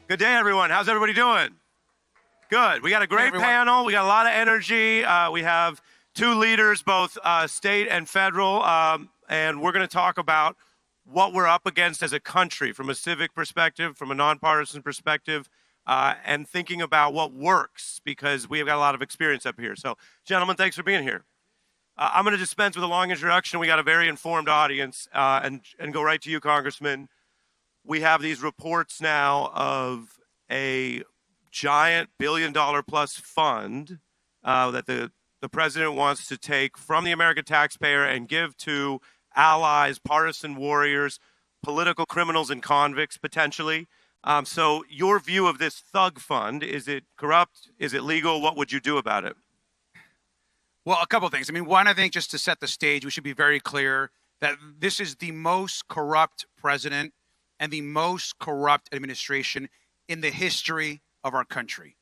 Good day, everyone. How's everybody doing? Good. We got a great panel. We got a lot of energy. We have two leaders, both state and federal, and we're going to talk about what we're up against as a country from a civic perspective, from a nonpartisan perspective, and thinking about what works, because we've got a lot of experience up here. So, gentlemen, thanks for being here. I'm going to dispense with a long introduction. We got a very informed audience, and go right to you, Congressman. We have these reports now of a giant billion-dollar-plus fund that the president wants to take from the American taxpayer and give to allies, partisan warriors, political criminals and convicts, potentially. So your view of this thug fund, is it corrupt? Is it legal? What would you do about it? Well, a couple of things. I mean, one, I think just to set the stage, we should be very clear that this is the most corrupt president and the most corrupt administration in the history of our country,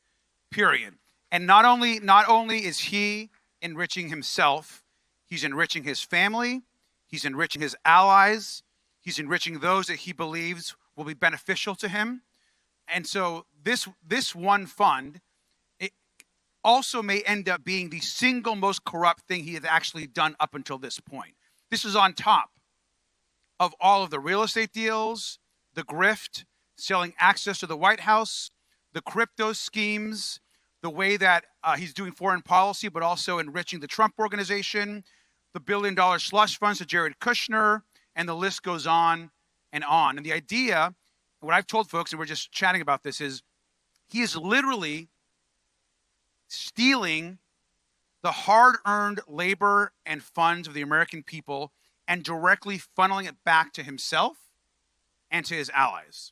period. And not only is he enriching himself, he's enriching his family, he's enriching his allies, he's enriching those that he believes will be beneficial to him. And so this one fund, it also may end up being the single most corrupt thing he has actually done up until this point. This is on top of all of the real estate deals, the grift, selling access to the White House, the crypto schemes, the way that he's doing foreign policy, but also enriching the Trump organization, the billion-dollar slush funds to Jared Kushner, and the list goes on and on. And the idea, what I've told folks, and we're just chatting about this, is he is literally stealing the hard-earned labor and funds of the American people and directly funneling it back to himself and to his allies.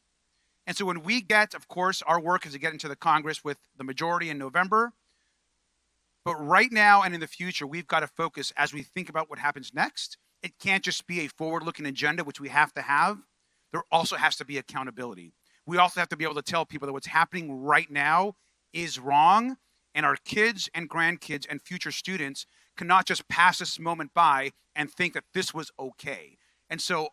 And so when we get, of course, our work is to get into the Congress with the majority in November. But right now and in the future, we've got to focus as we think about what happens next. It can't just be a forward-looking agenda, which we have to have. There also has to be accountability. We also have to be able to tell people that what's happening right now is wrong, and our kids and grandkids and future students cannot just pass this moment by and think that this was okay. And so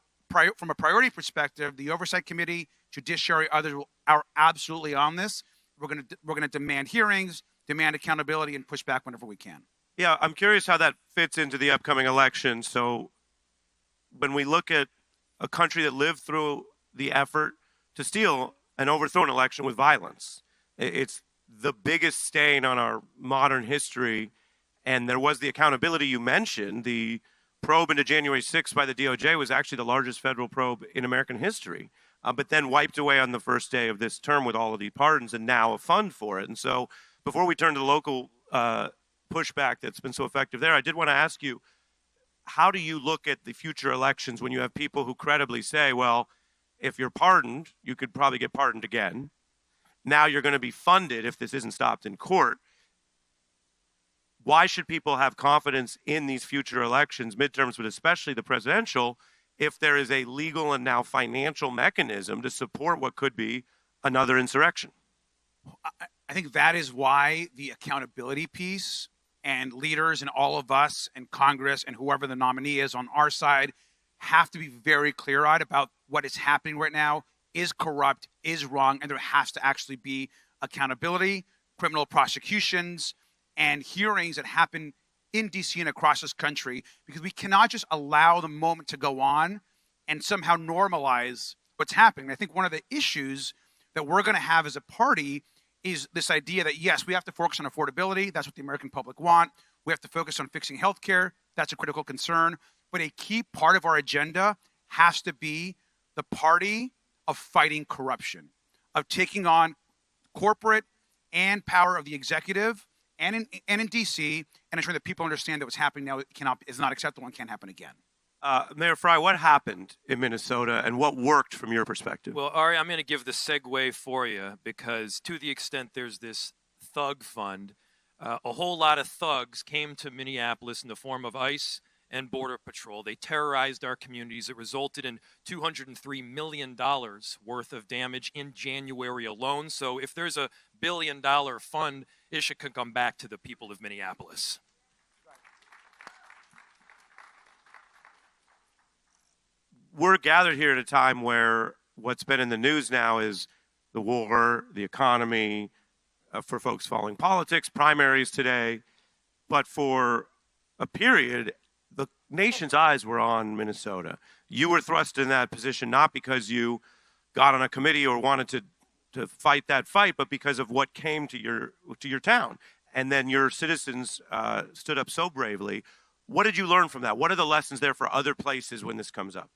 from a priority perspective, the Oversight Committee, Judiciary, others are absolutely on this. We're going to demand hearings, demand accountability, and push back whenever we can. Yeah, I'm curious how that fits into the upcoming election. So when we look at a country that lived through the effort to steal and overthrow an election with violence, it's the biggest stain on our modern history. And there was the accountability you mentioned. The probe into January 6th by the DOJ was actually the largest federal probe in American history, but then wiped away on the first day of this term with all of these pardons and now a fund for it. And so before we turn to the local pushback that's been so effective there, I did want to ask you, how do you look at the future elections when you have people who credibly say, well, if you're pardoned, you could probably get pardoned again. Now you're going to be funded if this isn't stopped in court. Why should people have confidence in these future elections, midterms, but especially the presidential, if there is a legal and now financial mechanism to support what could be another insurrection? I think that is why the accountability piece and leaders and all of us and Congress and whoever the nominee is on our side have to be very clear-eyed about what is happening right now is corrupt, is wrong, and there has to actually be accountability, criminal prosecutions, and hearings that happen in D.C. and across this country, because we cannot just allow the moment to go on and somehow normalize what's happening. I think one of the issues that we're going to have as a party is this idea that, yes, we have to focus on affordability. That's what the American public want. We have to focus on fixing healthcare. That's a critical concern. But a key part of our agenda has to be the party of fighting corruption, of taking on corporate and power of the executive and in D.C., and ensuring that people understand that what's happening now is not acceptable and can't happen again. Mayor Frey, what happened in Minnesota and what worked from your perspective? Well, Ari, I'm going to give the segue for you, because to the extent there's this thug fund, a whole lot of thugs came to Minneapolis in the form of ICE and Border Patrol. They terrorized our communities. It resulted in $203 million worth of damage in January alone. So if there's a $1 billion fund, it should come back to the people of Minneapolis. We're gathered here at a time where what's been in the news now is the war, the economy, for folks following politics, primaries today. But for a period, the nation's eyes were on Minnesota. You were thrust in that position not because you got on a committee or wanted to fight that fight, but because of what came to your town. And then your citizens stood up so bravely. What did you learn from that? What are the lessons there for other places when this comes up?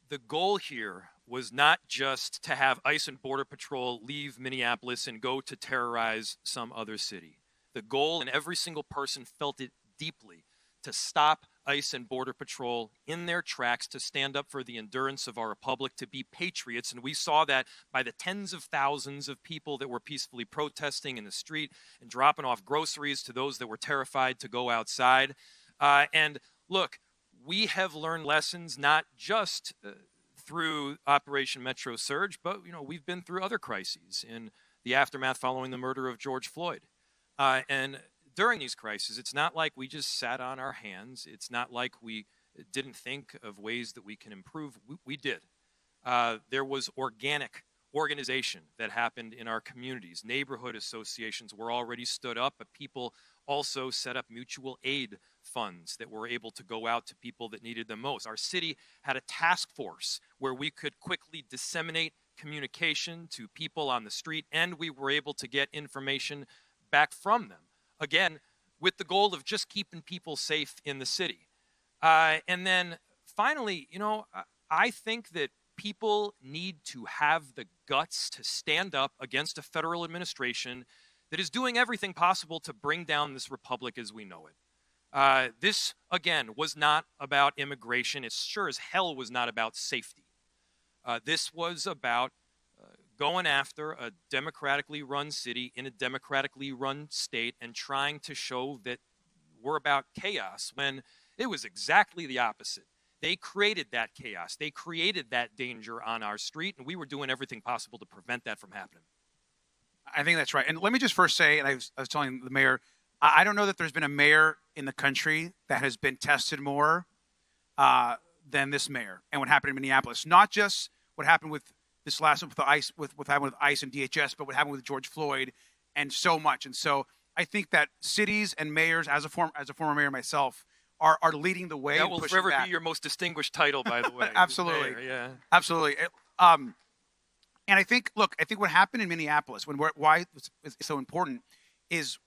The goal here was not just to have ICE and Border Patrol leave Minneapolis and go to terrorize some other city. The goal, and every single person felt it deeply, to stop ICE and Border Patrol in their tracks, to stand up for the endurance of our republic, to be patriots. And we saw that by the tens of thousands of people that were peacefully protesting in the street and dropping off groceries to those that were terrified to go outside. And look, we have learned lessons not just through Operation Metro Surge, but we've been through other crises in the aftermath following the murder of George Floyd. And during these crises, it's not like we just sat on our hands. It's not like we didn't think of ways that we can improve. We did. There was organization that happened in our communities. Neighborhood associations were already stood up, but people also set up mutual aid funds that were able to go out to people that needed them most. Our city had a task force where we could quickly disseminate communication to people on the street, and we were able to get information back from them. Again, with the goal of just keeping people safe in the city. And then finally, I think that people need to have the guts to stand up against a federal administration that is doing everything possible to bring down this republic as we know it. This, again, was not about immigration. It sure as hell was not about safety. This was about going after a democratically run city in a democratically run state and trying to show that we're about chaos when it was exactly the opposite. They created that chaos. They created that danger on our street, and we were doing everything possible to prevent that from happening. I think that's right. And let me just first say, and I was telling the mayor, I don't know that there's been a mayor in the country that has been tested more than this mayor and what happened in Minneapolis. Not just what happened with this last with the ICE, with what happened with ICE and DHS, but what happened with George Floyd, and so much. And so I think that cities and mayors, as a former mayor myself, are leading the way. That will forever be your most distinguished title, by the way. Absolutely, mayor, yeah, absolutely. And I think what happened in Minneapolis, why it's so important, is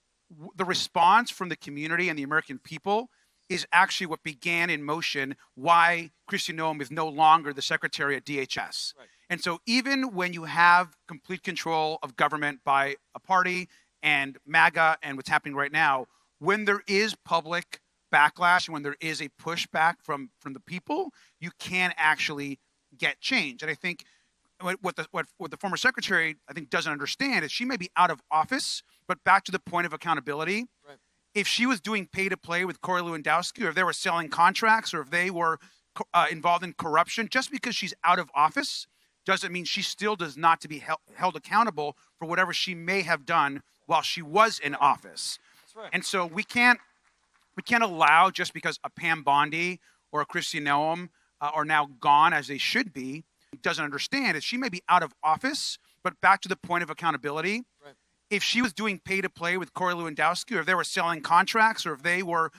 the response from the community and the American people is actually what began in motion why Kristi Noem is no longer the secretary at DHS. Right. And so even when you have complete control of government by a party and MAGA and what's happening right now, when there is public backlash and when there is a pushback from the people, you can actually get change. And I think what the former secretary, I think, doesn't understand is she may be out of office, but back to the point of accountability, right. If she was doing pay-to-play with Corey Lewandowski, or if they were selling contracts, or if they were involved in corruption, just because she's out of office doesn't mean she still does not to be held accountable for whatever she may have done while she was in office. That's right. And so we can't allow, just because a Pam Bondi or a Kristi Noem are now gone as they should be, doesn't understand is she may be out of office, but back to the point of accountability, right. If she was doing pay-to-play with Corey Lewandowski, or if they were selling contracts, or if they were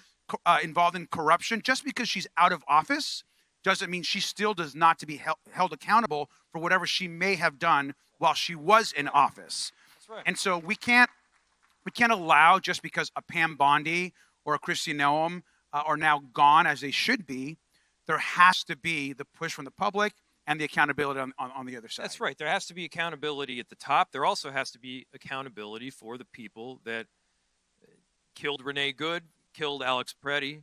involved in corruption, just because she's out of office doesn't mean she still does not to be held accountable for whatever she may have done while she was in office. That's right. And so we can't allow, just because a Pam Bondi or a Kristi Noem are now gone as they should be, there has to be the push from the public and the accountability on the other side. That's right. There has to be accountability at the top. There also has to be accountability for the people that killed Renee Good, killed Alex Preddy,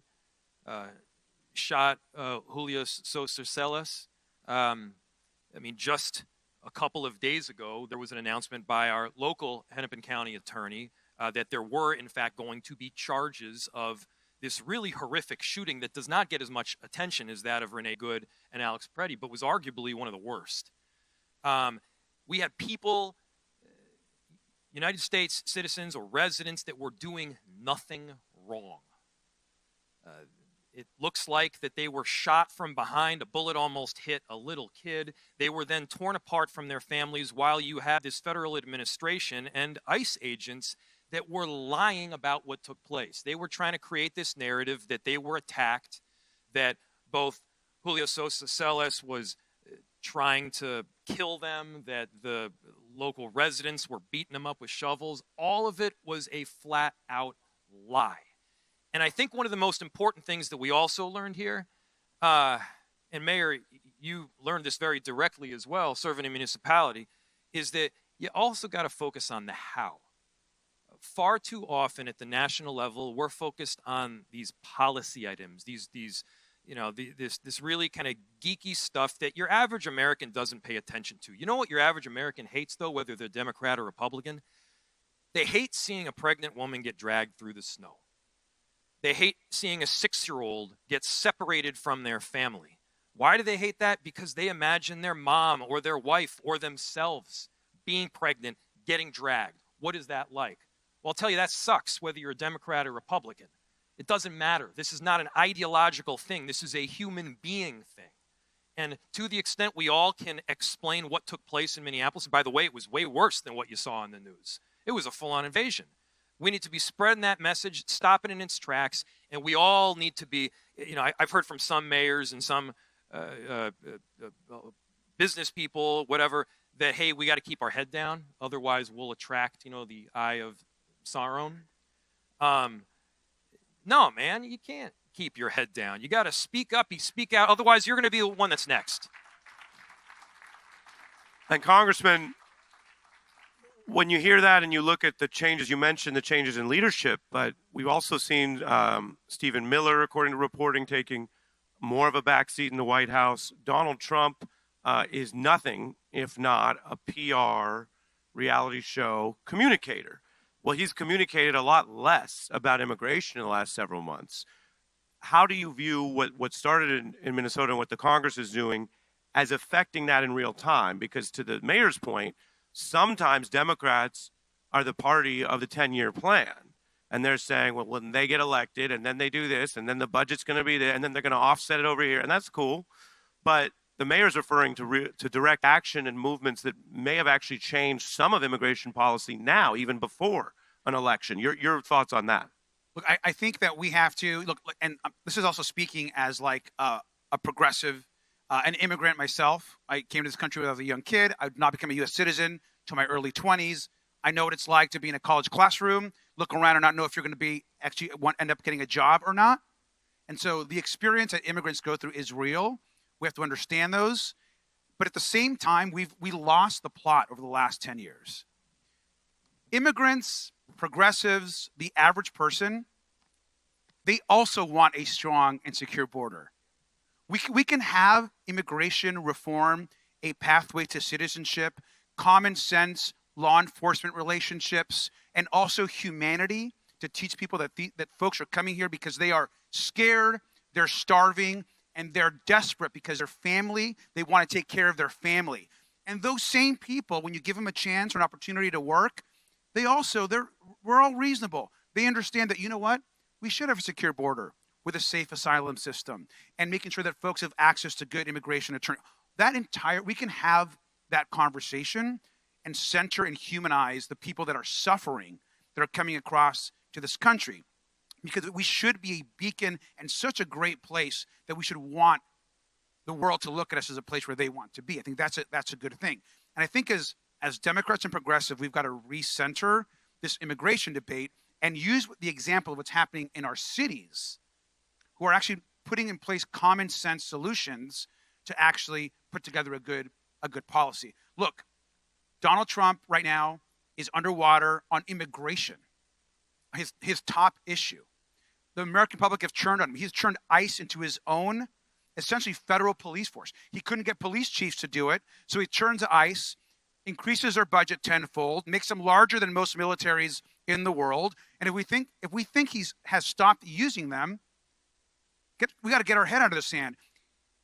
shot Julio Sosa Celis. Just a couple of days ago, there was an announcement by our local Hennepin County attorney that there were, in fact, going to be charges of this really horrific shooting that does not get as much attention as that of Renee Good and Alex Preddy, but was arguably one of the worst. We had people, United States citizens or residents, that were doing nothing wrong. It looks like that they were shot from behind. A bullet almost hit a little kid. They were then torn apart from their families while you had this federal administration and ICE agents that were lying about what took place. They were trying to create this narrative that they were attacked, that both Julio Sosa Celes was trying to kill them, that the local residents were beating them up with shovels. All of it was a flat-out lie. And I think one of the most important things that we also learned here, and Mayor, you learned this very directly as well, serving in a municipality, is that you also got to focus on the how. Far too often at the national level, we're focused on these policy items, this really kind of geeky stuff that your average American doesn't pay attention to. You know what your average American hates, though, whether they're Democrat or Republican? They hate seeing a pregnant woman get dragged through the snow. They hate seeing a 6-year-old get separated from their family. Why do they hate that? Because they imagine their mom or their wife or themselves being pregnant, getting dragged. What is that like? Well, I'll tell you, that sucks whether you're a Democrat or Republican. It doesn't matter. This is not an ideological thing. This is a human being thing. And to the extent we all can explain what took place in Minneapolis, and by the way, it was way worse than what you saw in the news. It was a full-on invasion. We need to be spreading that message, stopping it in its tracks, and we all need to be, I've heard from some mayors and some business people, whatever, that, hey, we got to keep our head down, otherwise we'll attract, the eye of Sauron. No, man, you can't keep your head down. You got to speak up, speak out, otherwise you're going to be the one that's next. And Congressman, when you hear that and you look at the changes, you mentioned the changes in leadership, but we've also seen Stephen Miller, according to reporting, taking more of a backseat in the White House. Donald Trump is nothing if not a PR reality show communicator. Well, he's communicated a lot less about immigration in the last several months. How do you view what started in Minnesota and what the Congress is doing as affecting that in real time? Because to the mayor's point, sometimes Democrats are the party of the 10-year plan. And they're saying, well, when they get elected and then they do this and then the budget's going to be there and then they're going to offset it over here. And that's cool. But the mayor's referring to direct action and movements that may have actually changed some of immigration policy now, even before an election. Your thoughts on that? Look, I think that we have to look, and this is also speaking as like a progressive, an immigrant myself. I came to this country when I was a young kid. I did not become a U.S. citizen till my early 20s. I know what it's like to be in a college classroom, look around and not know if you're going to be end up getting a job or not. And so the experience that immigrants go through is real. We have to understand those. But at the same time, we lost the plot over the last 10 years. Immigrants, progressives, the average person, they also want a strong and secure border. We can have immigration reform, a pathway to citizenship, common sense, law enforcement relationships, and also humanity to teach people that folks are coming here because they are scared, they're starving, and they're desperate because their family, they want to take care of their family. And those same people, when you give them a chance or an opportunity to work, we're all reasonable. They understand that, you know what? We should have a secure border with a safe asylum system and making sure that folks have access to good immigration attorney. We can have that conversation and center and humanize the people that are suffering, that are coming across to this country. Because we should be a beacon and such a great place that we should want the world to look at us as a place where they want to be. I think that's a good thing. And I think as Democrats and progressive, we've got to recenter this immigration debate and use the example of what's happening in our cities, who are actually putting in place common sense solutions to actually put together a good policy. Look, Donald Trump right now is underwater on immigration, his top issue. The American public have turned on him. He's turned ICE into his own, essentially, federal police force. He couldn't get police chiefs to do it, so he turns to ICE, increases their budget tenfold, makes them larger than most militaries in the world. And if we think he has stopped using them, we got to get our head out of the sand.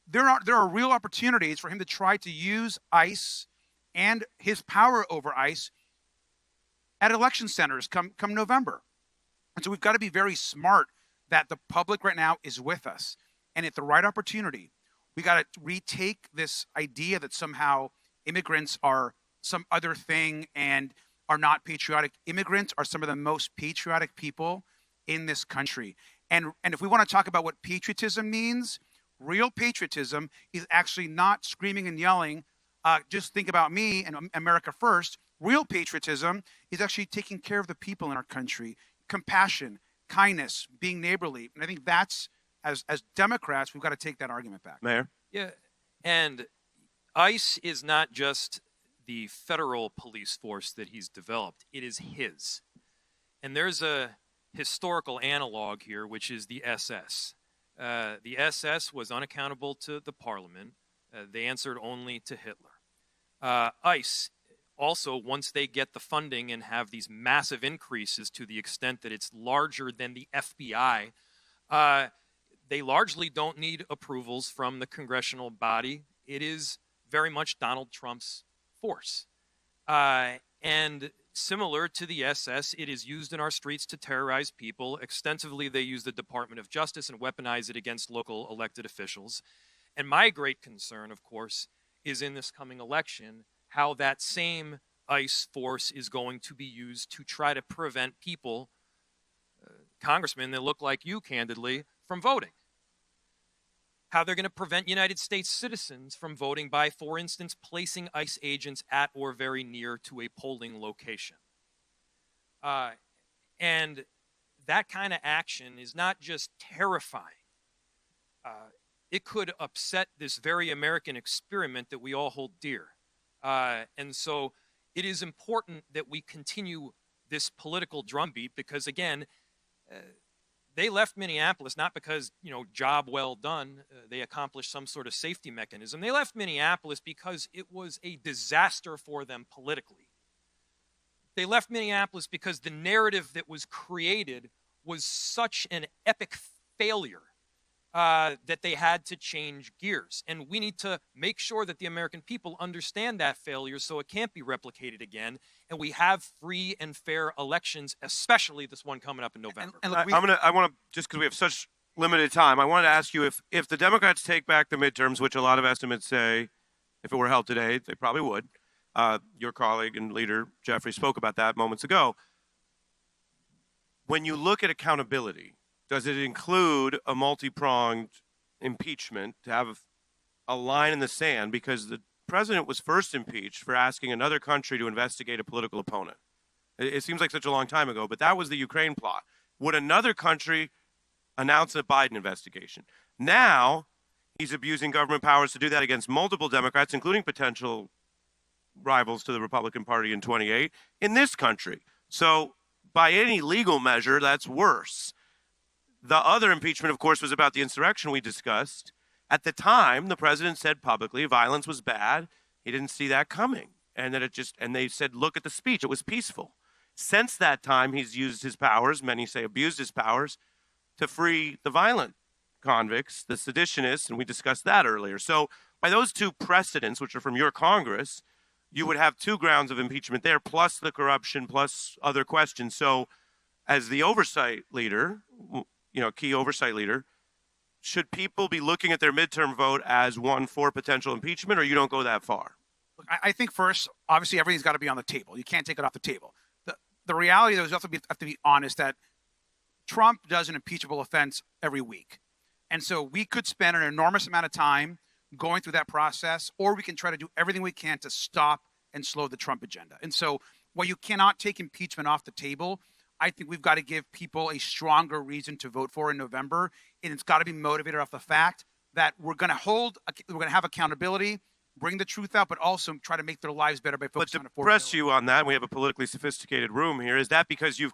There are real opportunities for him to try to use ICE and his power over ICE at election centers come November. And so we've got to be very smart that the public right now is with us. And at the right opportunity, we got to retake this idea that somehow immigrants are some other thing and are not patriotic. Immigrants are some of the most patriotic people in this country. And if we want to talk about what patriotism means, real patriotism is actually not screaming and yelling, just think about me and America first. Real patriotism is actually taking care of the people in our country, compassion, kindness, being neighborly. And I think that's, as Democrats, we've got to take that argument back. Mayor? Yeah, and ICE is not just the federal police force that he's developed. It is his. And there's a historical analog here, which is the SS. The SS was unaccountable to the parliament. They answered only to Hitler. ICE also, once they get the funding and have these massive increases to the extent that it's larger than the FBI, they largely don't need approvals from the congressional body. It is very much Donald Trump's force. And similar to the SS, it is used in our streets to terrorize people. Extensively, they use the Department of Justice and weaponize it against local elected officials. And my great concern, of course, is in this coming election, how that same ICE force is going to be used to try to prevent people, congressmen that look like you, candidly, from voting. How they're going to prevent United States citizens from voting by, for instance, placing ICE agents at or very near to a polling location. And that kind of action is not just terrifying. It could upset this very American experiment that we all hold dear. And so it is important that we continue this political drumbeat because, again, they left Minneapolis not because, job well done, they accomplished some sort of safety mechanism. They left Minneapolis because it was a disaster for them politically. They left Minneapolis because the narrative that was created was such an epic failure that they had to change gears. And we need to make sure that the American people understand that failure so it can't be replicated again. And we have free and fair elections, especially this one coming up in November. And look, I want to, just because we have such limited time, I wanted to ask you if the Democrats take back the midterms, which a lot of estimates say, if it were held today, they probably would. Your colleague and leader, Jeffrey, spoke about that moments ago. When you look at accountability, does it include a multi-pronged impeachment to have a line in the sand? Because the president was first impeached for asking another country to investigate a political opponent. It seems like such a long time ago, but that was the Ukraine plot. Would another country announce a Biden investigation? Now, he's abusing government powers to do that against multiple Democrats, including potential rivals to the Republican Party in 28 in this country. So by any legal measure, that's worse. The other impeachment, of course, was about the insurrection we discussed. At the time, the president said publicly violence was bad. He didn't see that coming. And that and they said, look at the speech. It was peaceful. Since that time, he's used his powers, many say abused his powers, to free the violent convicts, the seditionists, and we discussed that earlier. So by those two precedents, which are from your Congress, you would have two grounds of impeachment there, plus the corruption, plus other questions. So as the oversight leader, key oversight leader, should people be looking at their midterm vote as one for potential impeachment, or you don't go that far? Look, I think first, obviously, everything's got to be on the table. You can't take it off the table. The reality, though, is you have to be honest that Trump does an impeachable offense every week. And so we could spend an enormous amount of time going through that process, or we can try to do everything we can to stop and slow the Trump agenda. And so while you cannot take impeachment off the table, I think we've got to give people a stronger reason to vote for in November. And it's got to be motivated off the fact that we're going to have accountability, bring the truth out, but also try to make their lives better by focusing on affordability. But to press you on that, we have a politically sophisticated room here. Is that because your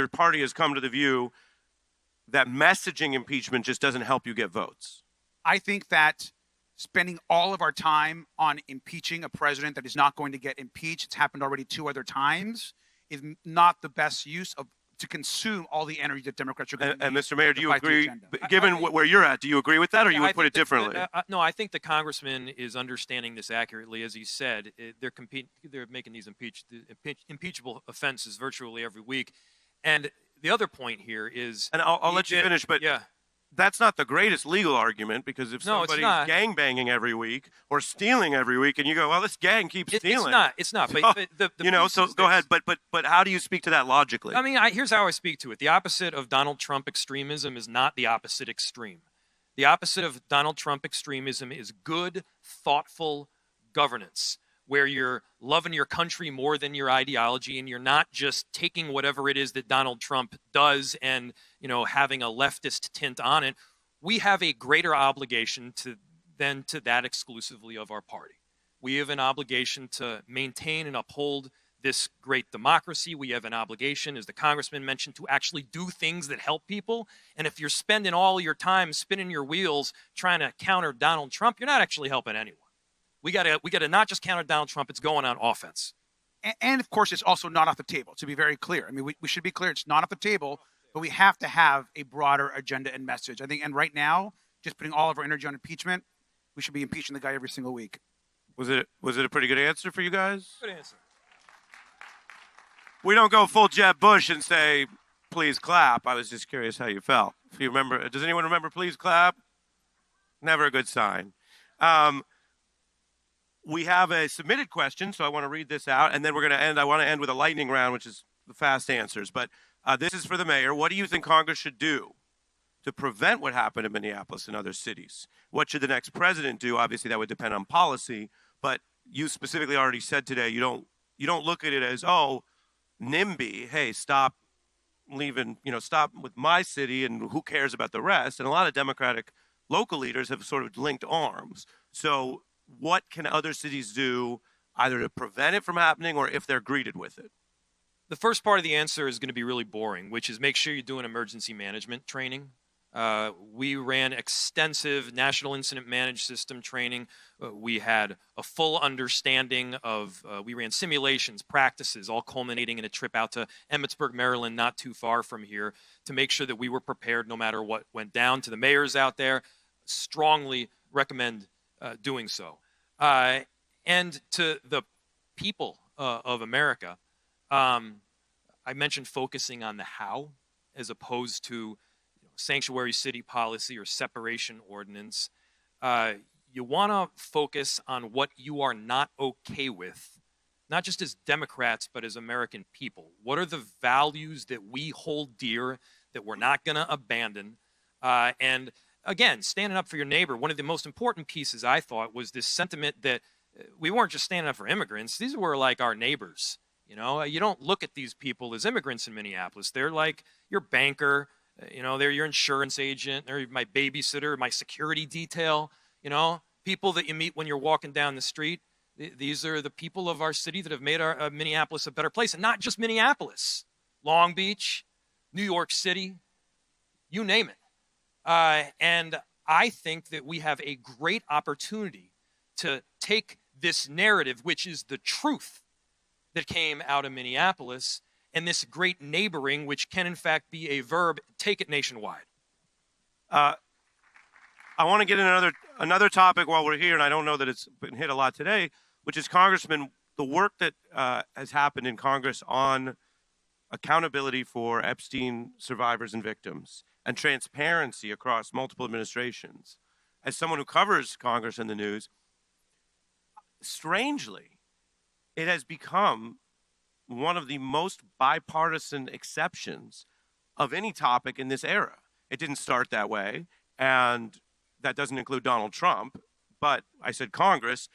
party has come to the view that messaging impeachment just doesn't help you get votes? I think that spending all of our time on impeaching a president that is not going to get impeached, it's happened already 2 other times, is not the best use to consume all the energy that Democrats are going to need. And Mr. Mayor, do you agree, given where you're at, do you agree with that, or you would put it differently? No, I think the congressman is understanding this accurately. As he said, they're making these impeachable offenses virtually every week. And the other point here is, And I'll let you finish, but yeah, that's not the greatest legal argument, because if No, it's somebody's not. gang banging every week or stealing every week, and you go, well, this gang keeps stealing. It's not. So, But the piece so is go this. ahead. But how do you speak to that logically? I mean, here's how I speak to it. The opposite of Donald Trump extremism is not the opposite extreme. The opposite of Donald Trump extremism is good, thoughtful governance, where you're loving your country more than your ideology, and you're not just taking whatever it is that Donald Trump does and, having a leftist tint on it. We have a greater obligation than to that exclusively of our party. We have an obligation to maintain and uphold this great democracy. We have an obligation, as the congressman mentioned, to actually do things that help people. And if you're spending all your time spinning your wheels trying to counter Donald Trump, you're not actually helping anyone. We gotta not just counter Donald Trump, it's going on offense. And of course, it's also not off the table, to be very clear. I mean, we should be clear, it's not off the table, but we have to have a broader agenda and message. I think, and right now, just putting all of our energy on impeachment, we should be impeaching the guy every single week. Was it a pretty good answer for you guys? Good answer. We don't go full Jeb Bush and say, please clap. I was just curious how you felt. If you remember, does anyone remember please clap? Never a good sign. We have a submitted question, so I want to read this out, and then we're going to end. I want to end with a lightning round, which is the fast answers. But this is for the mayor. What do you think Congress should do to prevent what happened in Minneapolis and other cities? What should the next president do? Obviously, that would depend on policy. But you specifically already said today you don't look at it as, oh, NIMBY, hey, stop leaving, stop with my city and who cares about the rest. And a lot of Democratic local leaders have sort of linked arms. So what can other cities do either to prevent it from happening or if they're greeted with it? The first part of the answer is going to be really boring, which is make sure you're doing emergency management training. We ran extensive National Incident Management System training. We had a full understanding of, we ran simulations, practices, all culminating in a trip out to Emmitsburg, Maryland, not too far from here, to make sure that we were prepared no matter what went down. To the mayors out there, strongly recommend doing so. And to the people of America, I mentioned focusing on the how as opposed to sanctuary city policy or separation ordinance. You want to focus on what you are not okay with, not just as Democrats, but as American people. What are the values that we hold dear that we're not going to abandon? And again, standing up for your neighbor, one of the most important pieces I thought was this sentiment that we weren't just standing up for immigrants. These were like our neighbors. You don't look at these people as immigrants in Minneapolis. They're like your banker, they're your insurance agent, they're my babysitter, my security detail, people that you meet when you're walking down the street. These are the people of our city that have made our Minneapolis a better place. And not just Minneapolis, Long Beach, New York City, you name it. And I think that we have a great opportunity to take this narrative, which is the truth that came out of Minneapolis, and this great neighboring, which can in fact be a verb, take it nationwide. I want to get in another topic while we're here, and I don't know that it's been hit a lot today, which is, Congressman, the work that has happened in Congress on accountability for Epstein survivors and victims and transparency across multiple administrations. As someone who covers Congress and the news, strangely, it has become one of the most bipartisan exceptions of any topic in this era. It didn't start that way, and that doesn't include Donald Trump, but I said Congress.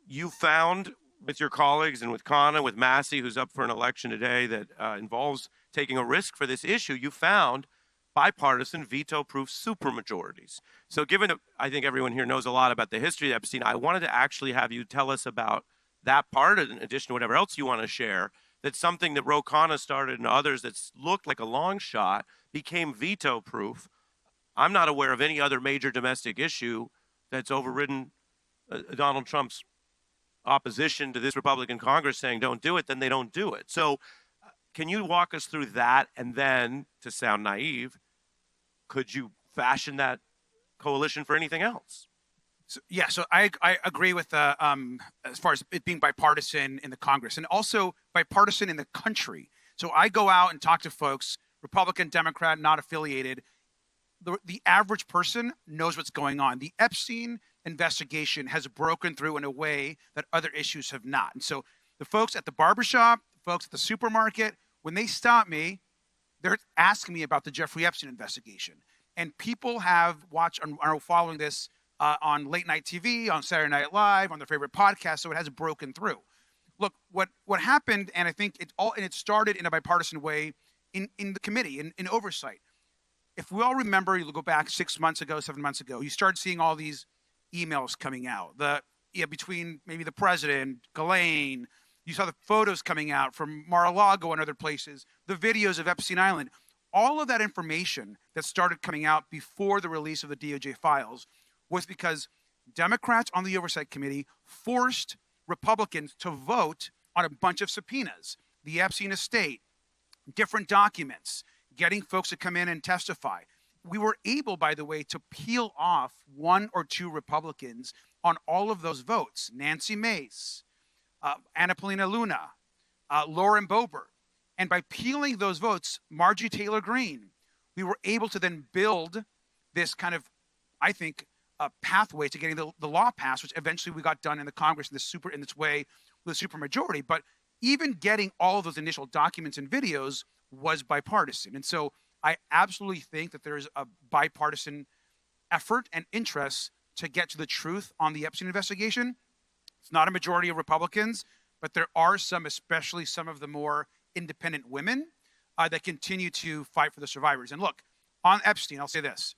You found with your colleagues and with Kana, with Massey, who's up for an election today that involves taking a risk for this issue, you found bipartisan veto-proof supermajorities. So given that I think everyone here knows a lot about the history of Epstein, I wanted to actually have you tell us about that part, in addition to whatever else you want to share, that's something that Ro Khanna started and others that's looked like a long shot became veto-proof. I'm not aware of any other major domestic issue that's overridden Donald Trump's opposition to this Republican Congress saying don't do it, then they don't do it. So can you walk us through that? And then, to sound naive, could you fashion that coalition for anything else? So I agree with as far as it being bipartisan in the Congress and also bipartisan in the country. So I go out and talk to folks, Republican, Democrat, not affiliated. The average person knows what's going on. The Epstein investigation has broken through in a way that other issues have not. And so the folks at the barbershop, the folks at the supermarket, when they stop me, they're asking me about the Jeffrey Epstein investigation. And people have watched and are following this on late night TV, on Saturday Night Live, on their favorite podcast, so it has broken through. Look, what happened, and I think it started in a bipartisan way in the committee, in oversight. If we all remember, you go back 6 months ago, 7 months ago, you started seeing all these emails coming out between maybe the president, Ghislaine. You saw the photos coming out from Mar-a-Lago and other places, the videos of Epstein Island. All of that information that started coming out before the release of the DOJ files was because Democrats on the Oversight Committee forced Republicans to vote on a bunch of subpoenas, the Epstein estate, different documents, getting folks to come in and testify. We were able, by the way, to peel off 1 or 2 Republicans on all of those votes. Nancy Mace, Anna Paulina Luna, Lauren Boebert. And by peeling those votes, Marjorie Taylor Greene, we were able to then build this kind of, I think, pathway to getting the law passed, which eventually we got done in the Congress in this way with a supermajority. But even getting all of those initial documents and videos was bipartisan. And so I absolutely think that there's a bipartisan effort and interest to get to the truth on the Epstein investigation. It's not a majority of Republicans, but there are some, especially some of the more independent women that continue to fight for the survivors. And look, on Epstein, I'll say this.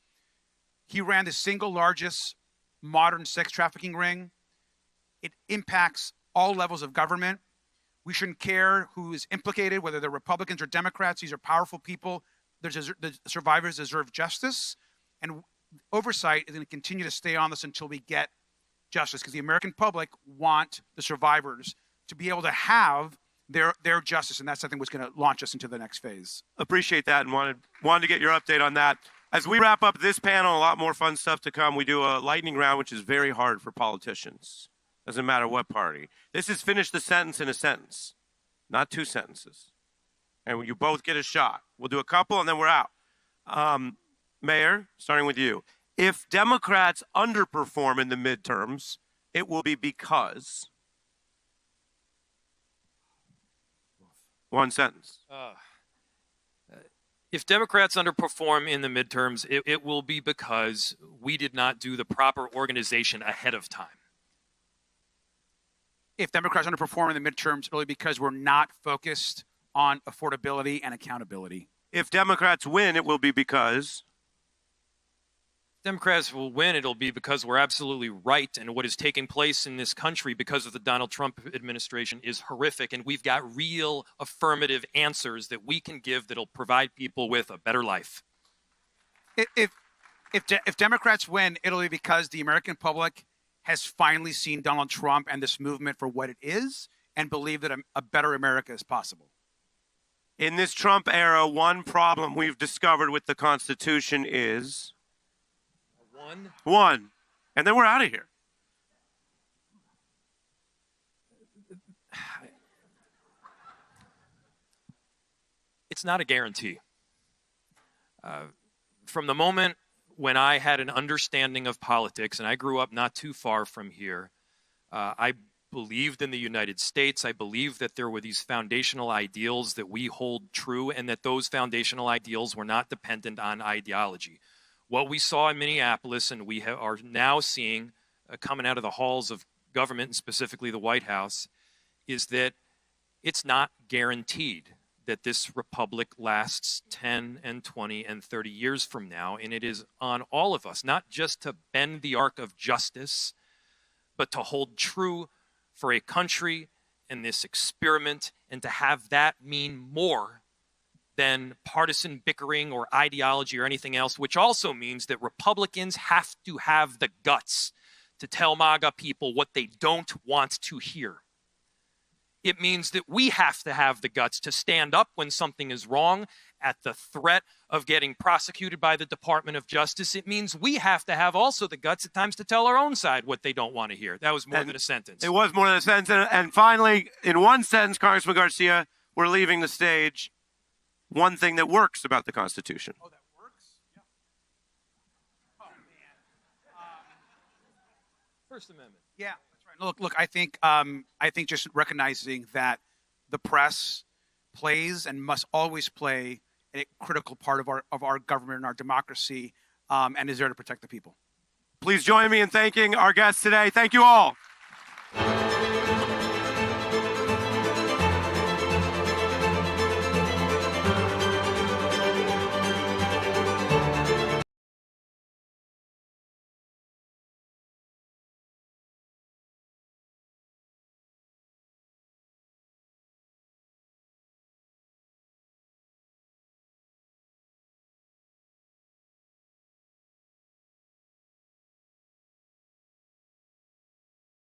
He ran the single largest modern sex trafficking ring. It impacts all levels of government. We shouldn't care who is implicated, whether they're Republicans or Democrats. These are powerful people. The survivors deserve justice. And oversight is going to continue to stay on this until we get justice, because the American public want the survivors to be able to have their justice. And that's, I think, what's going to launch us into the next phase. Appreciate that and wanted to get your update on that. As we wrap up this panel, a lot more fun stuff to come. We do a lightning round, which is very hard for politicians. Doesn't matter what party. This is finish the sentence in a sentence, not 2 sentences. And you both get a shot. We'll do a couple and then we're out. Mayor, starting with you. If Democrats underperform in the midterms, it will be because. 1 sentence. If Democrats underperform in the midterms, it will be because we did not do the proper organization ahead of time. If Democrats underperform in the midterms, it'll be because we're not focused on affordability and accountability. If Democrats win, it will be because. Democrats will win, it'll be because we're absolutely right, and what is taking place in this country because of the Donald Trump administration is horrific, and we've got real affirmative answers that we can give that'll provide people with a better life. If Democrats win, it'll be because the American public has finally seen Donald Trump and this movement for what it is and believe that a better America is possible. In this Trump era, one problem we've discovered with the Constitution is. One. And then we're out of here. It's not a guarantee. From the moment when I had an understanding of politics, and I grew up not too far from here, I believed in the United States. I believed that there were these foundational ideals that we hold true, and that those foundational ideals were not dependent on ideology. What we saw in Minneapolis, and we are now seeing coming out of the halls of government, and specifically the White House, is that it's not guaranteed that this republic lasts 10 and 20 and 30 years from now. And it is on all of us, not just to bend the arc of justice, but to hold true for a country and this experiment, and to have that mean more than partisan bickering or ideology or anything else, which also means that Republicans have to have the guts to tell MAGA people what they don't want to hear. It means that we have to have the guts to stand up when something is wrong at the threat of getting prosecuted by the Department of Justice. It means we have to have also the guts at times to tell our own side what they don't want to hear. That was more than a sentence. It was more than a sentence. And finally, in 1 sentence, Congressman Garcia, we're leaving the stage one thing that works about the Constitution. Oh, that works? Yeah. Oh, man. First Amendment. Yeah, that's right. Look. I think just recognizing that the press plays and must always play a critical part of our government and our democracy, and is there to protect the people. Please join me in thanking our guests today. Thank you all.